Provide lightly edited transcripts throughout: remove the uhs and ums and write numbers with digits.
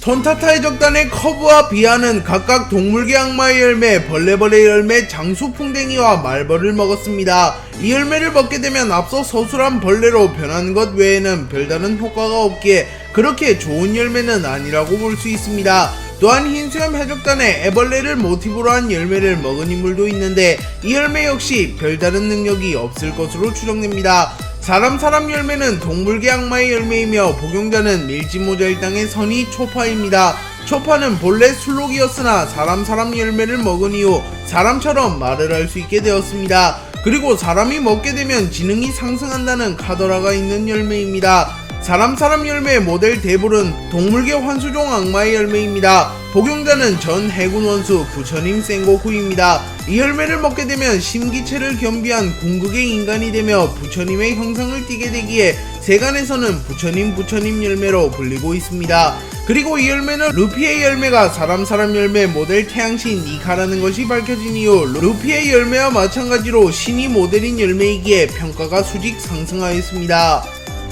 톤타타 해적단의 커브와 비아는 각각 동물계 악마의 열매, 벌레벌의 열매, 장수풍뎅이와 말벌을 먹었습니다. 이 열매를 먹게 되면 앞서 서술한 벌레로 변하는 것 외에는 별다른 효과가 없기에 그렇게 좋은 열매는 아니라고 볼 수 있습니다. 또한 흰수염 해적단의 애벌레를 모티브로 한 열매를 먹은 인물도 있는데 이 열매 역시 별다른 능력이 없을 것으로 추정됩니다. 사람 열매는 동물계 악마의 열매이며 복용자는 밀짚모자 일당의 선의 초파입니다. 초파는 본래 술록이었으나 사람 열매를 먹은 이후 사람처럼 말을 할 수 있게 되었습니다. 그리고 사람이 먹게 되면 지능이 상승한다는 카더라가 있는 열매입니다. 사람 열매의 모델 대불은 동물계 환수종 악마의 열매입니다. 복용자는 전 해군 원수 부처님 센고쿠입니다. 이 열매를 먹게 되면 심기체를 겸비한 궁극의 인간이 되며 부처님의 형상을 띠게 되기에 세간에서는 부처님 열매로 불리고 있습니다. 그리고 이 열매는 루피의 열매가 사람 열매 모델 태양신 이카라는 것이 밝혀진 이후 루피의 열매와 마찬가지로 신이 모델인 열매이기에 평가가 수직 상승하였습니다.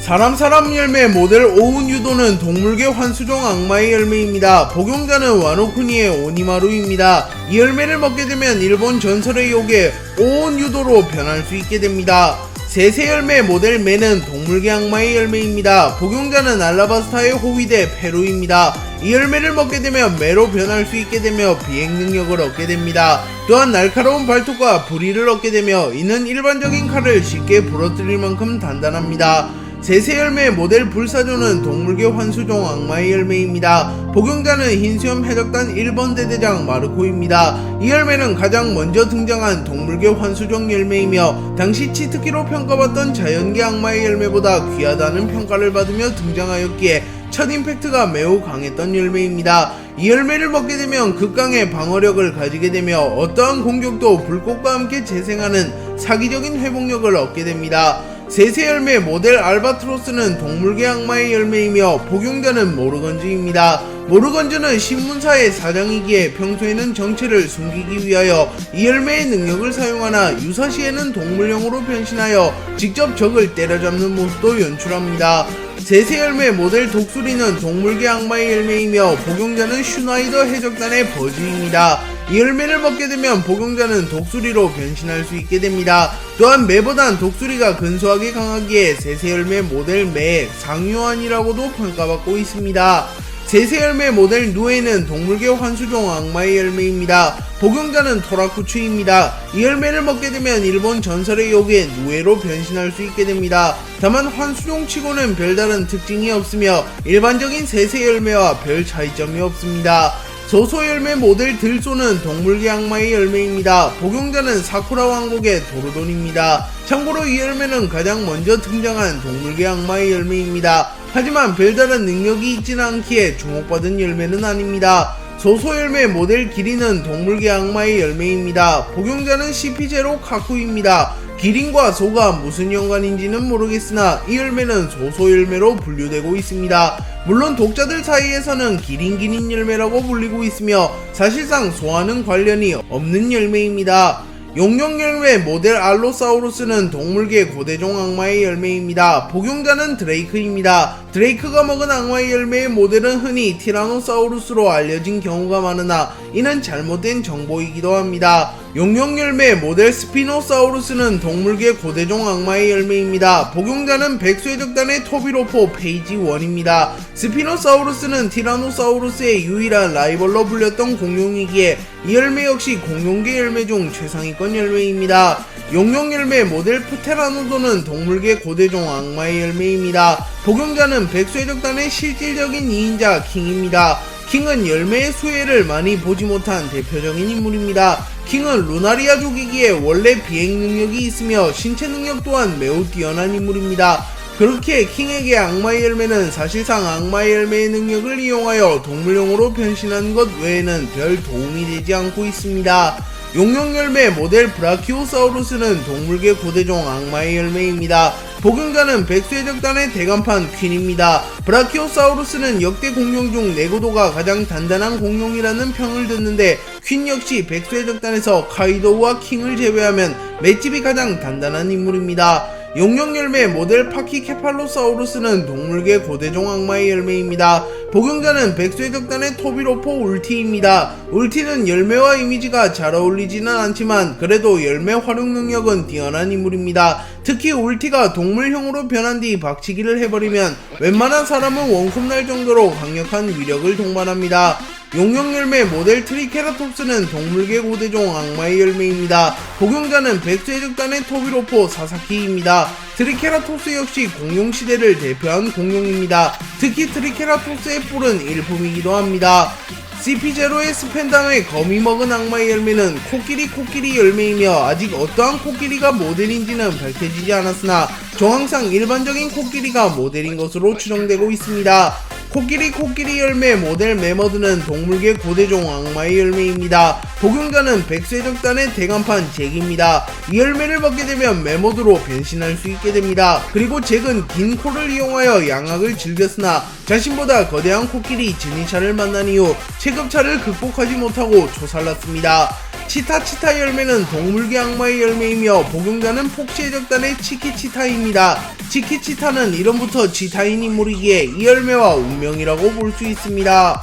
사람 열매 모델 오운 유도는 동물계 환수종 악마의 열매입니다. 복용자는 와노쿠니의 오니마루입니다. 이 열매를 먹게 되면 일본 전설의 요괴 오온 유도로 변할 수 있게 됩니다. 세세 열매 모델 매는 동물계 악마의 열매입니다. 복용자는 알라바스타의 호위대 페루입니다. 이 열매를 먹게 되면 매로 변할 수 있게 되며 비행 능력을 얻게 됩니다. 또한 날카로운 발톱과 부리를 얻게 되며 이는 일반적인 칼을 쉽게 부러뜨릴 만큼 단단합니다. 세세 열매 모델 불사조는 동물계 환수종 악마의 열매입니다. 복용자는 흰수염 해적단 1번 대대장 마르코입니다. 이 열매는 가장 먼저 등장한 동물계 환수종 열매이며 당시 치트키로 평가받던 자연계 악마의 열매보다 귀하다는 평가를 받으며 등장하였기에 첫 임팩트가 매우 강했던 열매입니다. 이 열매를 먹게 되면 극강의 방어력을 가지게 되며 어떠한 공격도 불꽃과 함께 재생하는 사기적인 회복력을 얻게 됩니다. 세세 열매 모델 알바트로스는 동물계 악마의 열매이며 복용자는 모르건즈입니다. 모르건즈는 신문사의 사장이기에 평소에는 정체를 숨기기 위하여 이 열매의 능력을 사용하나 유사시에는 동물형으로 변신하여 직접 적을 때려잡는 모습도 연출합니다. 세세 열매 모델 독수리는 동물계 악마의 열매이며 복용자는 슈나이더 해적단의 버즈입니다. 이 열매를 먹게 되면 복용자는 독수리로 변신할 수 있게 됩니다. 또한 매보단 독수리가 근소하게 강하기에 세세 열매 모델 매 상유한이라고도 평가받고 있습니다. 세세 열매 모델 누에는 동물계 환수종 악마의 열매입니다. 복용자는 토라쿠츠입니다. 이 열매를 먹게 되면 일본 전설의 요괴 누에로 변신할 수 있게 됩니다. 다만 환수종 치고는 별다른 특징이 없으며 일반적인 세세 열매와 별 차이점이 없습니다. 소소 열매 모델 들소는 동물계 악마의 열매입니다. 복용자는 사쿠라 왕국의 도르돈입니다. 참고로 이 열매는 가장 먼저 등장한 동물계 악마의 열매입니다. 하지만 별다른 능력이 있지는 않기에 주목받은 열매는 아닙니다. 소소 열매 모델 기린은 동물계 악마의 열매입니다. 복용자는 CP0 카쿠입니다. 기린과 소가 무슨 연관인지는 모르겠으나 이 열매는 소소 열매로 분류되고 있습니다. 물론 독자들 사이에서는 기린 열매라고 불리고 있으며 사실상 소와는 관련이 없는 열매입니다. 용룡 열매 모델 알로사우루스는 동물계 고대종 악마의 열매입니다. 복용자는 드레이크입니다. 드레이크가 먹은 악마의 열매의 모델은 흔히 티라노사우루스로 알려진 경우가 많으나 이는 잘못된 정보이기도 합니다. 용룡 열매 모델 스피노사우루스는 동물계 고대종 악마의 열매입니다. 복용자는 백수해적단의 토비로포 페이지 1입니다. 스피노사우루스는 티라노사우루스의 유일한 라이벌로 불렸던 공룡이기에 이 열매 역시 공룡계 열매 중 최상위권 열매입니다. 용룡 열매 모델 프테라노도는 동물계 고대종 악마의 열매입니다. 복용자는 백수해적단의 실질적인 2인자 킹입니다. 킹은 열매의 수혜를 많이 보지 못한 대표적인 인물입니다. 킹은 루나리아족이기에 원래 비행 능력이 있으며 신체 능력 또한 매우 뛰어난 인물입니다. 그렇게 킹에게 악마의 열매는 사실상 악마의 열매의 능력을 이용하여 동물용으로 변신하는 것 외에는 별 도움이 되지 않고 있습니다. 용룡 열매 모델 브라키오사우루스는 동물계 고대종 악마의 열매입니다. 복용자는 백수해적단의 대간판 퀸입니다. 브라키오사우루스는 역대 공룡 중 내구도가 가장 단단한 공룡이라는 평을 듣는데 퀸 역시 백수해적단에서 카이도우와 킹을 제외하면 맷집이 가장 단단한 인물입니다. 용령 열매 모델 파키케팔로사우루스는 동물계 고대종 악마의 열매입니다. 복용자는 백쇄적단의 토비로포 울티입니다. 울티는 열매와 이미지가 잘 어울리지는 않지만 그래도 열매 활용 능력은 뛰어난 인물입니다. 특히 울티가 동물형으로 변한 뒤 박치기를 해버리면 웬만한 사람은 원컵 날 정도로 강력한 위력을 동반합니다. 용령 열매 모델 트리케라톱스는 동물계 고대종 악마의 열매입니다. 복용자는 백쇄적단의 토비로포 사사키입니다. 트리케라톱스 역시 공룡시대를 대표한 공룡입니다. 특히 트리케라톱스의 뿔은 일품이기도 합니다. CP0의 스펜담의 거미 먹은 악마의 열매는 코끼리 열매이며 아직 어떠한 코끼리가 모델인지는 밝혀지지 않았으나 정황상 일반적인 코끼리가 모델인 것으로 추정되고 있습니다. 코끼리 열매 모델 메머드는 동물계 고대종 악마의 열매입니다. 복용자는 백쇄적단의 대간판 잭입니다. 이 열매를 먹게 되면 메머드로 변신할 수 있게 됩니다. 그리고 잭은 긴 코를 이용하여 양악을 즐겼으나 자신보다 거대한 코끼리 지니차를 만난 이후 체급차를 극복하지 못하고 초살났습니다. 치타 열매는 동물계 악마의 열매이며 복용자는 폭시해적단의 치키치타입니다. 치키치타는 이름부터 치타인 인물이기에 이 열매와 운명이라고 볼 수 있습니다.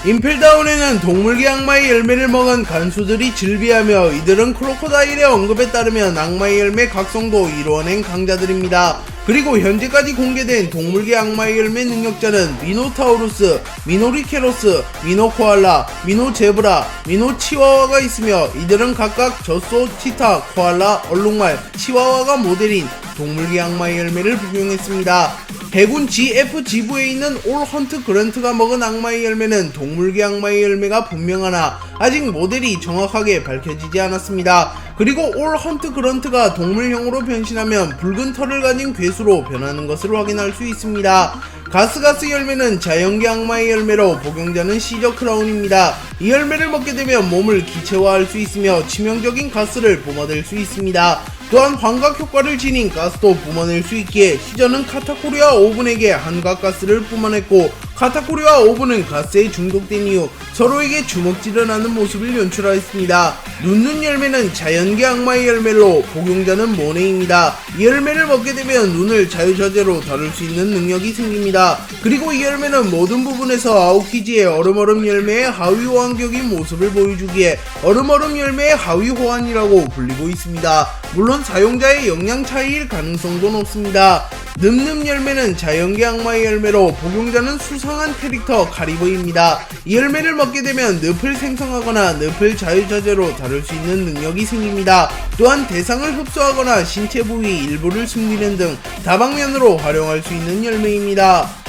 임펠다운에는 동물계 악마의 열매를 먹은 간수들이 즐비하며 이들은 크로코다일의 언급에 따르면 악마의 열매 각성도 이루어낸 강자들입니다. 그리고 현재까지 공개된 동물계 악마의 열매 능력자는 미노타우루스, 미노리케로스, 미노코알라, 미노제브라, 미노치와와가 있으며 이들은 각각 젖소, 치타, 코알라, 얼룩말, 치와와가 모델인 동물계 악마의 열매를 복용했습니다. 해군 GF 지부에 있는 올 헌트 그런트가 먹은 악마의 열매는 동물계 악마의 열매가 분명하나 아직 모델이 정확하게 밝혀지지 않았습니다. 그리고 올 헌트 그런트가 동물형으로 변신하면 붉은 털을 가진 괴수로 변하는 것을 확인할 수 있습니다. 가스가스 열매는 자연계 악마의 열매로 복용자는 시저 크라운입니다. 이 열매를 먹게 되면 몸을 기체화할 수 있으며 치명적인 가스를 뿜어댈 수 있습니다. 또한 환각 효과를 지닌 가스도 뿜어낼 수 있기에 시저는 카타쿠리와 오븐에게 한각 가스를 뿜어냈고 카타쿠리와 오븐은 가스에 중독된 이후 서로에게 주먹질을 하는 모습을 연출하였습니다. 눈 열매는 자연계 악마의 열매로 복용자는 모네입니다. 이 열매를 먹게 되면 눈을 자유자재로 다룰 수 있는 능력이 생깁니다. 그리고 이 열매는 모든 부분에서 아오키지의 얼음 열매의 하위 호환격인 모습을 보여주기에 얼음 열매의 하위 호환이라고 불리고 있습니다. 물론 사용자의 영양 차이일 가능성도 높습니다. 늠 열매는 자연계 악마의 열매로 복용자는 수상한 캐릭터 카리브입니다. 이 열매를 먹게 되면 늪을 생성하거나 늪을 자유자재로 다룰 수 있는 능력이 생깁니다. 또한 대상을 흡수하거나 신체 부위 일부를 숨기는 등 다방면으로 활용할 수 있는 열매입니다.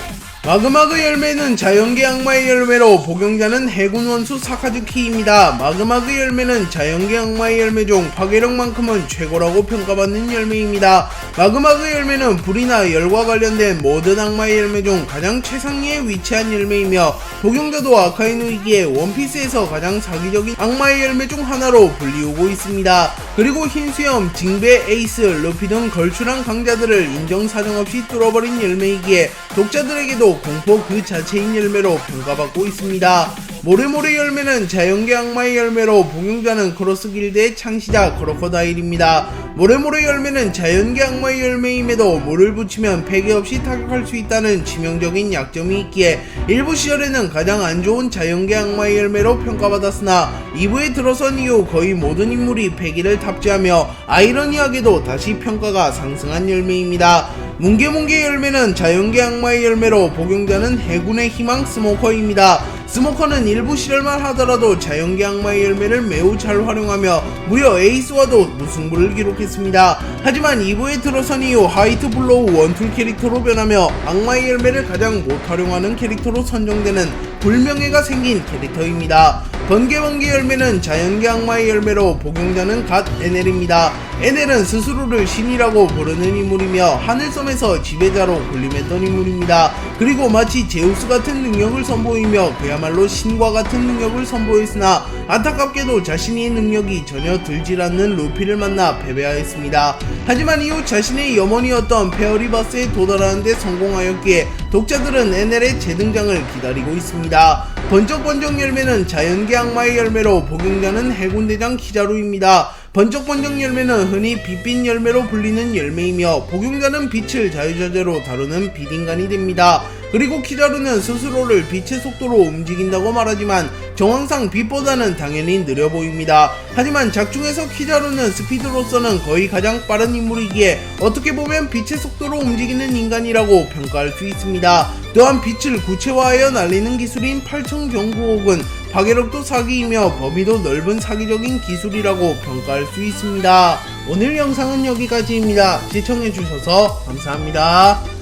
마그마그 열매는 자연계 악마의 열매로 복용자는 해군 원수 사카즈키입니다. 마그마그 열매는 자연계 악마의 열매 중 파괴력만큼은 최고라고 평가받는 열매입니다. 마그마그 열매는 불이나 열과 관련된 모든 악마의 열매 중 가장 최상위에 위치한 열매이며 복용자도 아카이누이기에 원피스에서 가장 사기적인 악마의 열매 중 하나로 불리우고 있습니다. 그리고 흰수염, 징베, 에이스, 루피 등 걸출한 강자들을 인정사정 없이 뚫어버린 열매이기에 독자들에게도 공포 그 자체인 열매로 평가받고 있습니다. 모래모래 열매는 자연계 악마의 열매로 복용자는 크로스 길드의 창시자 크로코다일입니다. 모래모래 열매는 자연계 악마의 열매임에도 물을 붙이면 폐기 없이 타격할 수 있다는 치명적인 약점이 있기에 일부 시절에는 가장 안 좋은 자연계 악마의 열매로 평가받았으나 2부에 들어선 이후 거의 모든 인물이 폐기를 탑재하며 아이러니하게도 다시 평가가 상승한 열매입니다. 뭉게뭉게 열매는 자연계 악마의 열매로 복용자는 해군의 희망 스모커입니다. 스모커는 일부 시절만 하더라도 자연계 악마의 열매를 매우 잘 활용하며 무려 에이스와도 무승부를 기록했습니다. 하지만 2부에 들어선 이후 화이트 블로우 원툴 캐릭터로 변하며 악마의 열매를 가장 못 활용하는 캐릭터로 선정되는 불명예가 생긴 캐릭터입니다. 번개번개 열매는 자연계 악마의 열매로 복용자는 갓 에넬입니다. 에넬은 스스로를 신이라고 부르는 인물이며 하늘섬에서 지배자로 군림했던 인물입니다. 그리고 마치 제우스 같은 능력을 선보이며 그야말로 신과 같은 능력을 선보였으나 안타깝게도 자신의 능력이 전혀 들질 않는 루피를 만나 패배하였습니다. 하지만 이후 자신의 염원이었던 페어리바스에 도달하는 데 성공하였기에 독자들은 에넬의 재등장을 기다리고 있습니다. 번쩍번쩍 열매는 자연계 악마의 열매로 복용자는 해군대장 키자루입니다. 번쩍번쩍 열매는 흔히 빛빛 열매로 불리는 열매이며 복용자는 빛을 자유자재로 다루는 빛인간이 됩니다. 그리고 키자루는 스스로를 빛의 속도로 움직인다고 말하지만 정황상 빛보다는 당연히 느려 보입니다. 하지만 작중에서 키자루는 스피드로서는 거의 가장 빠른 인물이기에 어떻게 보면 빛의 속도로 움직이는 인간이라고 평가할 수 있습니다. 또한 빛을 구체화하여 날리는 기술인 팔천경구옥은 파괴력도 사기이며 범위도 넓은 사기적인 기술이라고 평가할 수 있습니다. 오늘 영상은 여기까지입니다. 시청해주셔서 감사합니다.